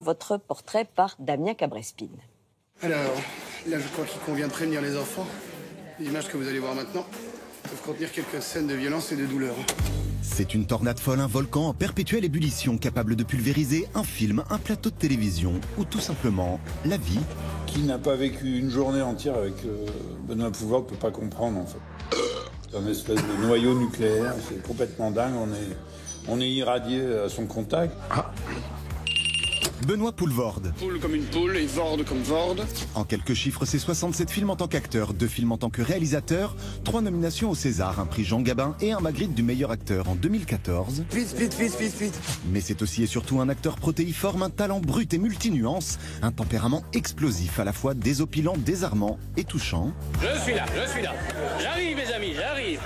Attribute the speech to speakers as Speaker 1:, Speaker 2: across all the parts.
Speaker 1: votre portrait par Damien Cabrespine.
Speaker 2: Alors, là je crois qu'il convient de prévenir les enfants. Les images que vous allez voir maintenant peuvent contenir quelques scènes de violence et de douleur.
Speaker 3: C'est une tornade folle, un volcan en perpétuelle ébullition capable de pulvériser un film, un plateau de télévision ou tout simplement la vie.
Speaker 4: Qui n'a pas vécu une journée entière avec Benoît Poelvoorde ne peut pas comprendre en fait. C'est un espèce de noyau nucléaire, c'est complètement dingue, on est irradié à son contact.
Speaker 3: Benoît Poelvoorde.
Speaker 2: Poule comme une poule et Voorde comme Voorde.
Speaker 3: En quelques chiffres, c'est 67 films en tant qu'acteur, 2 films en tant que réalisateur, 3 nominations au César, un prix Jean Gabin et un Magritte du meilleur acteur en 2014.
Speaker 2: Vite.
Speaker 3: Mais c'est aussi et surtout un acteur protéiforme, un talent brut et multinuance, un tempérament explosif, à la fois désopilant, désarmant et touchant.
Speaker 5: Je suis là. J'arrive mes amis, j'arrive.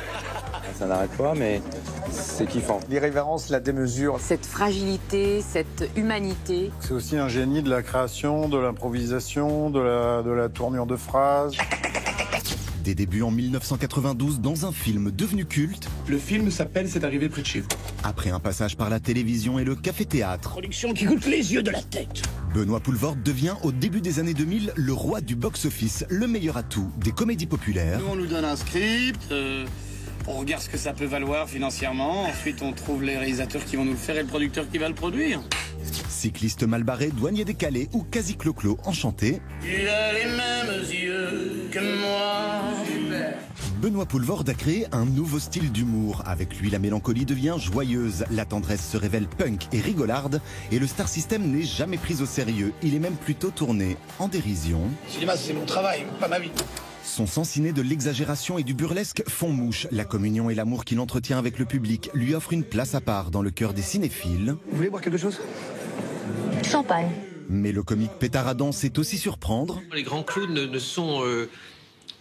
Speaker 6: Ça n'arrête pas, mais c'est kiffant.
Speaker 7: L'irrévérence, la démesure.
Speaker 1: Cette fragilité, cette humanité.
Speaker 4: C'est aussi un génie de la création, de l'improvisation, de la tournure de phrases.
Speaker 3: Des débuts en 1992 dans un film devenu culte.
Speaker 2: Le film s'appelle C'est arrivé près de chez vous.
Speaker 3: Après un passage par la télévision et le café-théâtre.
Speaker 5: Production qui coûte les yeux de la tête.
Speaker 3: Benoît Poelvoorde devient au début des années 2000 le roi du box-office, le meilleur atout des comédies populaires.
Speaker 2: Nous on nous donne un script,
Speaker 5: On regarde ce que ça peut valoir financièrement. Ensuite, on trouve les réalisateurs qui vont nous le faire et le producteur qui va le produire.
Speaker 3: Cycliste mal barré, douanier décalé ou quasi clo-clo enchanté.
Speaker 5: Tu as les mêmes yeux que moi.
Speaker 3: Benoît Poelvoorde a créé un nouveau style d'humour. Avec lui, la mélancolie devient joyeuse, la tendresse se révèle punk et rigolarde, et le star system n'est jamais pris au sérieux. Il est même plutôt tourné en dérision.
Speaker 2: le cinéma c'est mon travail, pas ma vie.
Speaker 3: Son sens inné de l'exagération et du burlesque font mouche. La communion et l'amour qu'il entretient avec le public lui offrent une place à part dans le cœur des cinéphiles.
Speaker 2: Vous voulez boire quelque chose?
Speaker 1: Champagne.
Speaker 3: Mais le comique pétaradant sait aussi surprendre.
Speaker 8: Les grands clowns ne sont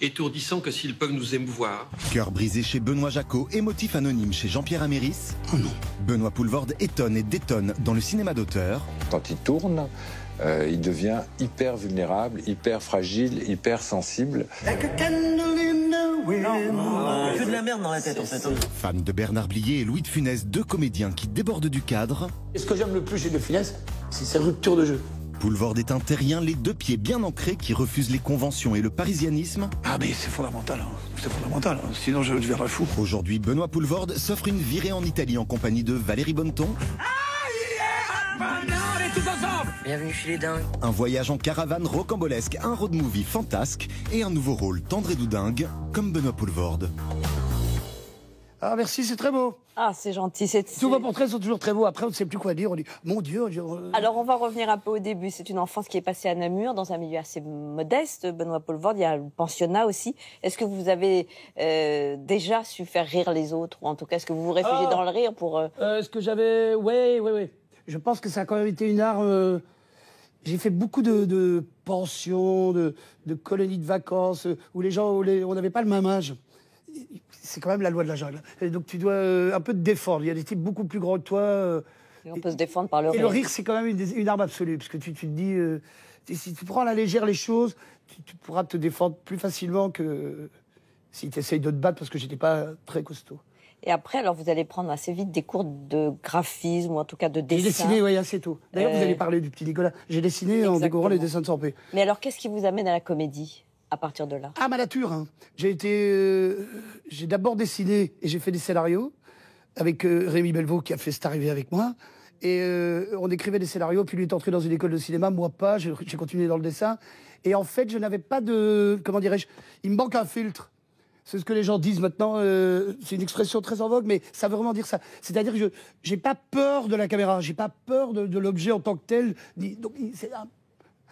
Speaker 8: étourdissants que s'ils peuvent nous émouvoir.
Speaker 3: Cœur brisé chez Benoît Jacot et motif anonyme chez Jean-Pierre Améris.
Speaker 2: Oh non.
Speaker 3: Benoît Poelvoorde étonne et détonne dans le cinéma d'auteur.
Speaker 6: Quand il tourne, il devient hyper vulnérable, hyper fragile, hyper sensible.
Speaker 5: Que de la merde dans la tête en fait.
Speaker 3: Fan de Bernard Blier et Louis de Funès, 2 comédiens qui débordent du cadre.
Speaker 2: Et ce que j'aime le plus chez De Funès, c'est sa rupture de jeu.
Speaker 3: Poelvoorde est un terrien, les 2 pieds bien ancrés qui refusent les conventions et le parisianisme.
Speaker 2: Ah mais c'est fondamental, sinon je deviendrai fou.
Speaker 3: Aujourd'hui, Benoît Poelvoorde s'offre une virée en Italie en compagnie de Valérie Bonneton.
Speaker 5: Bienvenue chez les dingues.
Speaker 3: Un voyage en caravane rocambolesque, un road movie fantasque et un nouveau rôle tendre et doudingue comme Benoît Poelvoorde.
Speaker 2: Ah merci, c'est très beau.
Speaker 1: Ah, c'est gentil.
Speaker 2: Tous vos portraits sont toujours très beaux. Après, on ne sait plus quoi dire. On dit, mon Dieu.
Speaker 1: Alors, on va revenir un peu au début. C'est une enfance qui est passée à Namur, dans un milieu assez modeste. Benoît Poelvoorde, il y a le pensionnat aussi. Est-ce que vous avez déjà su faire rire les autres? Ou en tout cas, est-ce que vous vous réfugiez dans le rire pour...
Speaker 2: Est-ce que j'avais... Oui. Je pense que ça a quand même été une arme... J'ai fait beaucoup de pensions, de colonies de vacances, où les gens, on n'avait pas le même âge. C'est quand même la loi de la jungle. Et donc tu dois un peu te défendre. Il y a des types beaucoup plus grands que toi.
Speaker 1: Et on peut se défendre par le rire.
Speaker 2: Et le rire, c'est quand même une arme absolue. Parce que tu te dis, si tu prends à la légère les choses, tu pourras te défendre plus facilement que si tu essayes de te battre, parce que j'étais pas très costaud.
Speaker 1: Et après, alors, vous allez prendre assez vite des cours de graphisme, ou en tout cas de dessin.
Speaker 2: J'ai dessiné, oui, assez tôt. D'ailleurs, vous allez parler du petit Nicolas. J'ai dessiné en décorant les dessins de Sampé.
Speaker 1: Mais alors, qu'est-ce qui vous amène à la comédie à partir de là?
Speaker 2: Ah, ma nature, hein. J'ai d'abord dessiné et j'ai fait des scénarios avec Rémi Belvaux qui a fait C'est arrivé avec moi. Et on écrivait des scénarios, puis lui est entré dans une école de cinéma, moi pas, j'ai continué dans le dessin. Et en fait, je n'avais pas de... Comment dirais-je? Il me manque un filtre. C'est ce que les gens disent maintenant, c'est une expression très en vogue, mais ça veut vraiment dire ça. C'est-à-dire que je n'ai pas peur de la caméra, j'ai pas peur de l'objet en tant que tel. Donc,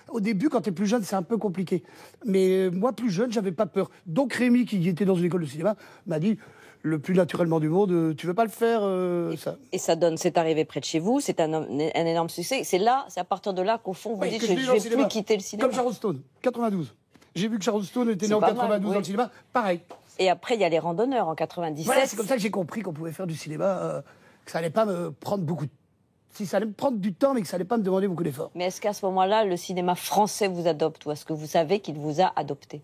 Speaker 2: au début, quand tu es plus jeune, c'est un peu compliqué. Mais moi, plus jeune, j'avais pas peur. Donc Rémi, qui était dans une école de cinéma, m'a dit, le plus naturellement du monde, tu veux pas le faire ça.
Speaker 1: Et ça donne, c'est arrivé près de chez vous, c'est un énorme succès. C'est à partir de là qu'au fond, vous dites, je ne vais plus quitter le cinéma.
Speaker 2: Comme Charleston, 92. J'ai vu que Charleston était né en 92 dans le cinéma, pareil.
Speaker 1: Et après, il y a Les Randonneurs en 97.
Speaker 2: Voilà, c'est comme ça que j'ai compris qu'on pouvait faire du cinéma, que ça allait pas me prendre beaucoup de... Si ça allait me prendre du temps, mais que ça allait pas me demander beaucoup d'efforts.
Speaker 1: Mais est-ce qu'à ce moment-là, le cinéma français vous adopte, ou est-ce que vous savez qu'il vous a adopté?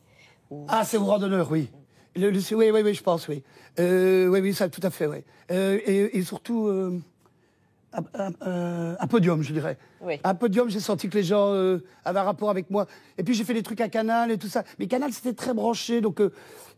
Speaker 2: Ah, c'est aux Randonneurs, oui. Oui, je pense, oui. Oui, ça, tout à fait, oui. Et surtout, un podium, je dirais.
Speaker 1: Oui.
Speaker 2: Un podium, j'ai senti que les gens avaient un rapport avec moi. Et puis j'ai fait des trucs à Canal et tout ça. Mais Canal, c'était très branché, donc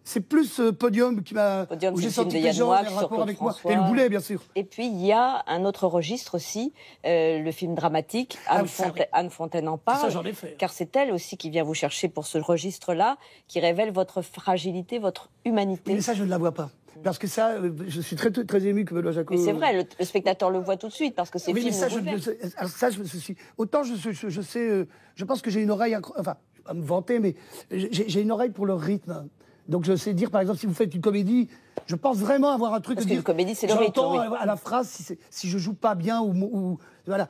Speaker 2: c'est plus Podium qui m'a...
Speaker 1: Podium,
Speaker 2: où j'ai
Speaker 1: c'est le film
Speaker 2: senti
Speaker 1: de
Speaker 2: que les
Speaker 1: Yann
Speaker 2: gens
Speaker 1: Moix
Speaker 2: avaient un
Speaker 1: sur
Speaker 2: rapport
Speaker 1: Claude
Speaker 2: avec moi.
Speaker 1: François.
Speaker 2: Et le boulet, bien sûr.
Speaker 1: Et puis, il y a un autre registre aussi, le film dramatique. Anne, Anne Fontaine en parle.
Speaker 2: Ça, j'en ai fait.
Speaker 1: Car c'est elle aussi qui vient vous chercher pour ce registre-là, qui révèle votre fragilité, votre humanité.
Speaker 2: Mais ça, je ne la vois pas. Parce que ça, je suis très, très ému que Benoît Jacot...
Speaker 1: Mais c'est vrai, le spectateur le voit tout de suite, parce que ces
Speaker 2: Oui, mais
Speaker 1: films
Speaker 2: ça,
Speaker 1: nous bouleversent.
Speaker 2: alors ça, je suis... Autant je sais... je pense que j'ai une oreille... Enfin, je vais pas me vanter, mais j'ai une oreille pour le rythme. Donc je sais dire, par exemple, si vous faites une comédie, je pense vraiment avoir un truc...
Speaker 1: Parce
Speaker 2: de
Speaker 1: qu'une
Speaker 2: dire,
Speaker 1: comédie, c'est le rythme,
Speaker 2: j'entends
Speaker 1: oui.
Speaker 2: à la phrase si je joue pas bien ou... Voilà.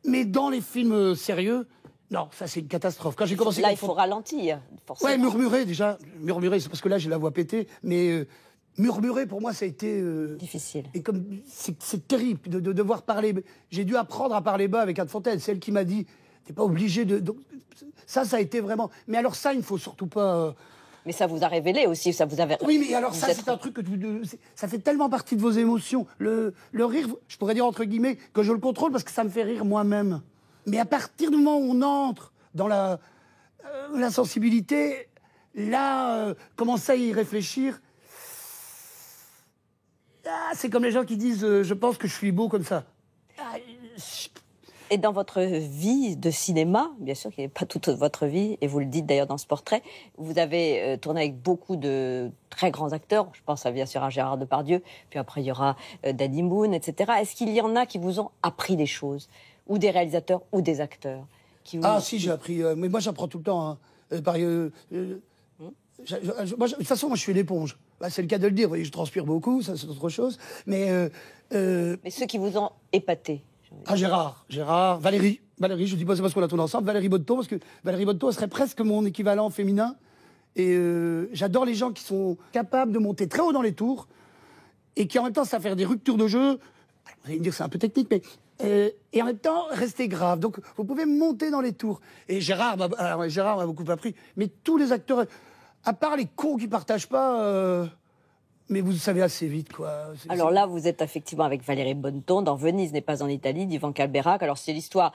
Speaker 2: Mais dans les films sérieux... Non, ça c'est une catastrophe. Quand j'ai commencé...
Speaker 1: Là, il faut ralentir, forcément.
Speaker 2: Ouais, murmurer déjà. Murmurer, c'est parce que là j'ai la voix pétée, mais murmurer pour moi ça a été...
Speaker 1: difficile.
Speaker 2: Et comme c'est terrible de devoir parler. J'ai dû apprendre à parler bas avec Anne Fontaine, c'est elle qui m'a dit, t'es pas obligé de... Donc, ça a été vraiment... Mais alors ça, il ne faut surtout pas...
Speaker 1: Mais ça vous a révélé aussi, ça vous avait...
Speaker 2: Oui, mais alors
Speaker 1: vous
Speaker 2: ça,
Speaker 1: êtes-
Speaker 2: c'est un truc que ça fait tellement partie de vos émotions. Le rire, je pourrais dire entre guillemets que je le contrôle parce que ça me fait rire moi-même. Mais à partir du moment où on entre dans la sensibilité, là, commencer à y réfléchir, c'est comme les gens qui disent je pense que je suis beau comme ça.
Speaker 1: Et dans votre vie de cinéma, bien sûr qu'il n'est pas toute votre vie, et vous le dites d'ailleurs dans ce portrait, vous avez tourné avec beaucoup de très grands acteurs. Je pense bien sûr à Gérard Depardieu, puis après il y aura Danny Boone, etc. Est-ce qu'il y en a qui vous ont appris des choses, ou des réalisateurs, ou des acteurs qui vous...
Speaker 2: Ah si, j'ai appris. Mais moi, j'apprends tout le temps. Hein. De toute façon, moi, je suis une éponge. Bah, c'est le cas de le dire. Vous voyez, je transpire beaucoup, ça, c'est autre chose. Mais
Speaker 1: ceux qui vous ont épaté.
Speaker 2: Gérard, Valérie, je dis pas c'est parce qu'on a tourné ensemble. Valérie Bonneton, parce que Valérie Bonneton serait presque mon équivalent féminin. Et j'adore les gens qui sont capables de monter très haut dans les tours et qui en même temps savent faire des ruptures de jeu. Vous allez me dire que c'est un peu technique, mais et en même temps rester grave. Donc vous pouvez monter dans les tours. Et Gérard m'a beaucoup appris. Mais tous les acteurs, à part les cons qui partagent pas, mais vous savez assez vite, quoi.
Speaker 1: Alors là, vous êtes effectivement avec Valérie Bonneton dans Venise n'est pas en Italie, d'Ivan Calberac. Alors c'est l'histoire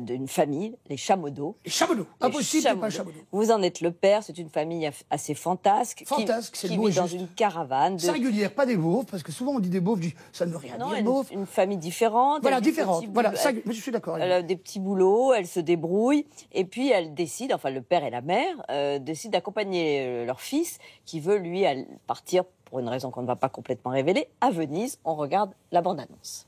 Speaker 1: d'une famille, les Chamodo.
Speaker 2: Les Chamodo, impossible, c'est pas un Chamodo.
Speaker 1: Vous en êtes le père, c'est une famille assez fantasque.
Speaker 2: Fantasque, c'est
Speaker 1: qui
Speaker 2: le mot
Speaker 1: vit dans
Speaker 2: juste.
Speaker 1: une caravane.
Speaker 2: Singulière, pas des beaufs, parce que souvent on dit des beaufs, je dis ça ne veut rien dire, beauf.
Speaker 1: Une famille différente.
Speaker 2: Voilà,
Speaker 1: elle vit
Speaker 2: différente.
Speaker 1: petit
Speaker 2: Voilà,
Speaker 1: boulot-
Speaker 2: ça, je suis d'accord.
Speaker 1: Elle a des petits boulots, elle se débrouille, et puis elle décide, enfin le père et la mère, décident d'accompagner leur fils, qui veut lui partir, pour une raison qu'on ne va pas complètement révéler, à Venise. On regarde la bande-annonce.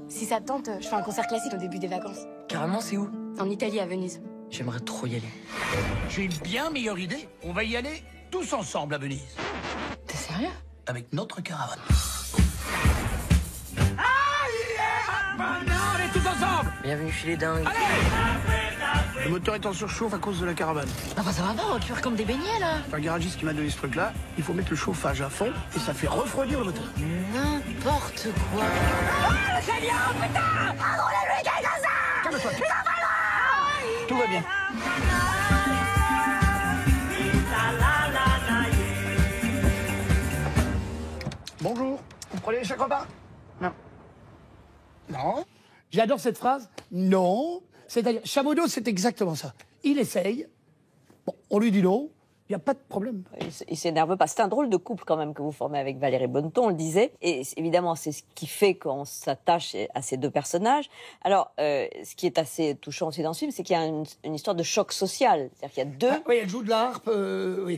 Speaker 7: Si ça te tente, je fais un concert classique au début des vacances.
Speaker 9: Carrément, c'est où?
Speaker 7: En Italie, à Venise.
Speaker 9: J'aimerais trop y aller.
Speaker 10: J'ai une bien meilleure idée. On va y aller tous ensemble à Venise.
Speaker 7: T'es sérieux?
Speaker 10: Avec notre caravane. On est tous ensemble.
Speaker 9: Bienvenue chez les dingues.
Speaker 10: Le moteur est en surchauffe à cause de la caravane.
Speaker 7: Ah bah ça va pas, on va cuire comme des beignets là.
Speaker 10: C'est un garagiste qui m'a donné ce truc-là. Il faut mettre le chauffage à fond et ça fait refroidir le moteur.
Speaker 7: N'importe quoi.
Speaker 10: Calme-toi. Tout va bien.
Speaker 2: Bonjour, vous prenez chaque repas? Non. Non. J'adore cette phrase. Non. C'est-à-dire, Chamodo, c'est exactement ça. Il essaye. Bon, on lui dit non. Il n'y a pas de problème.
Speaker 1: Il s'énerve pas. C'est un drôle de couple quand même que vous formez avec Valérie Bonneton, on le disait. Et évidemment, c'est ce qui fait qu'on s'attache à ces deux personnages. Alors, ce qui est assez touchant aussi dans ce film, c'est qu'il y a une histoire de choc social. C'est-à-dire qu'il y a deux...
Speaker 2: Ah, oui, elle joue de l'harpe. Oui.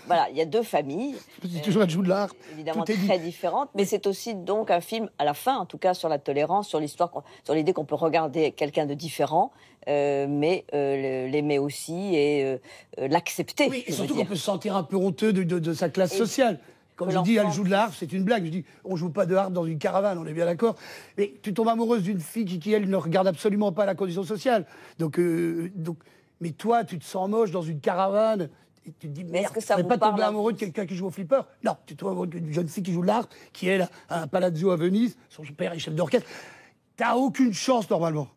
Speaker 1: Voilà, il y a deux familles.
Speaker 2: Je dis toujours elle joue de l'harpe.
Speaker 1: Évidemment
Speaker 2: Tout est dit.
Speaker 1: très différentes, mais c'est aussi donc un film, à la fin en tout cas, sur la tolérance, sur l'histoire, sur l'idée qu'on peut regarder quelqu'un de différent, mais l'aimer aussi et l'accepter.
Speaker 2: Oui, et
Speaker 1: je veux
Speaker 2: surtout
Speaker 1: dire.
Speaker 2: qu'on peut se sentir un peu honteux de sa classe sociale. Comme
Speaker 1: que
Speaker 2: je dis, elle
Speaker 1: l'enfant-
Speaker 2: joue de la harpe, c'est une blague. Je dis, on joue pas de harpe dans une caravane, on est bien d'accord. Mais tu tombes amoureuse d'une fille qui, elle, ne regarde absolument pas la condition sociale. Donc, mais toi, tu te sens moche dans une caravane. Et tu te dis, merde,
Speaker 1: est-ce que ça
Speaker 2: tu
Speaker 1: vous
Speaker 2: pas
Speaker 1: parle
Speaker 2: tomber
Speaker 1: à
Speaker 2: amoureux de quelqu'un qui joue au flipper? Non, tu tombes amoureux d'une jeune fille qui joue de l'harpe, qui, elle, a un palazzo à Venise, son père est chef d'orchestre. T'as aucune chance, normalement.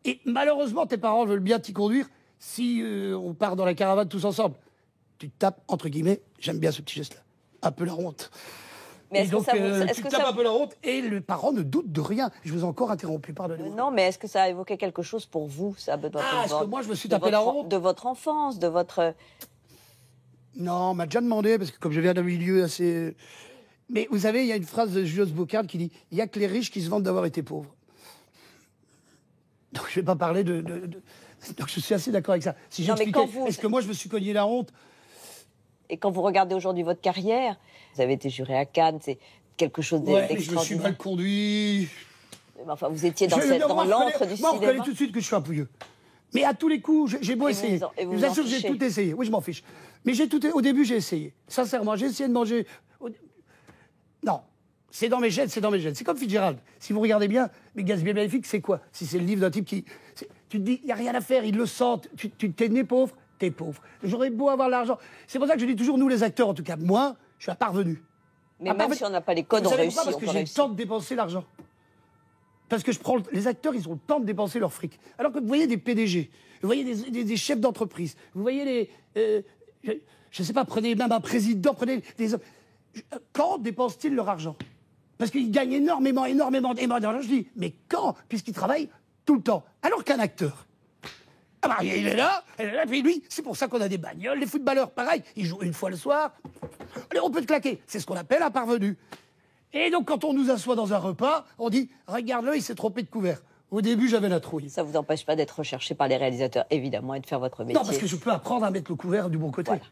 Speaker 2: Et malheureusement, tes parents veulent bien t'y conduire si on part dans la caravane tous ensemble. Tu te tapes, entre guillemets, j'aime bien ce petit geste-là, un peu la honte.
Speaker 1: Mais
Speaker 2: Et
Speaker 1: est-ce
Speaker 2: donc,
Speaker 1: que ça vous...
Speaker 2: tu tapes un peu la honte et le parent ne doute de rien. Je vous ai encore interrompu, pardonnez-moi.
Speaker 1: Non, mais est-ce que ça a évoqué quelque chose pour vous, ça, Benoît Poelvoorde?
Speaker 2: Est-ce que moi, je me suis tapé la honte?
Speaker 1: De votre enfance, de votre...
Speaker 2: Non, on m'a déjà demandé, parce que comme je viens d'un milieu assez... Mais vous savez, il y a une phrase de Julius Bocard qui dit « Il n'y a que les riches qui se vantent d'avoir été pauvres ». Donc je ne vais pas parler de... Donc je suis assez d'accord avec ça. Si j'expliquais, est-ce que moi je me suis cogné la honte?
Speaker 1: Et quand vous regardez aujourd'hui votre carrière, vous avez été juré à Cannes, c'est quelque chose d'extraordinaire.
Speaker 2: Je me suis mal conduit.
Speaker 1: Mais enfin, vous étiez dans l'antre du cinéma.
Speaker 2: Moi, on reconnaît tout de suite que je suis un pouilleux. Mais à tous les coups, j'ai beau essayer. Je vous assure que j'ai tout essayé. Oui, je m'en fiche. Mais au début, j'ai essayé. Sincèrement, j'ai essayé de manger... Non. C'est dans mes gènes, c'est dans mes gènes. C'est comme Fitzgerald. Si vous regardez bien, mais Gatsby Magnifique, c'est quoi? Si c'est le livre d'un type qui... Tu te dis, il n'y a rien à faire, ils le sentent. Tu t'es né pauvre, t'es pauvre. J'aurais beau avoir l'argent. C'est pour ça que je dis toujours, nous les acteurs, en tout cas, moi, je suis un parvenu.
Speaker 1: Mais même si on n'a pas les codes, on réussit.
Speaker 2: Parce que j'ai le temps de dépenser l'argent. Parce que les acteurs, ils ont le temps de dépenser leur fric. Alors que vous voyez des PDG, vous voyez des chefs d'entreprise, vous voyez je ne sais pas, prenez même un président, prenez des hommes. Quand dépensent-ils leur argent? Parce qu'ils gagnent énormément d'argent. Je dis, mais quand? Puisqu'ils travaillent tout le temps. Alors qu'un acteur, ah bah, il est là, puis lui, c'est pour ça qu'on a des bagnoles. Les footballeurs, pareil, ils jouent une fois le soir. Allez, on peut te claquer. C'est ce qu'on appelle un parvenu. Et donc, quand on nous assoit dans un repas, on dit, regarde-le, il s'est trompé de couvert. Au début, j'avais la trouille.
Speaker 1: Ça ne vous empêche pas d'être recherché par les réalisateurs, évidemment, et de faire votre métier.
Speaker 2: Non, parce que je peux apprendre à mettre le couvert du bon côté.
Speaker 1: Voilà.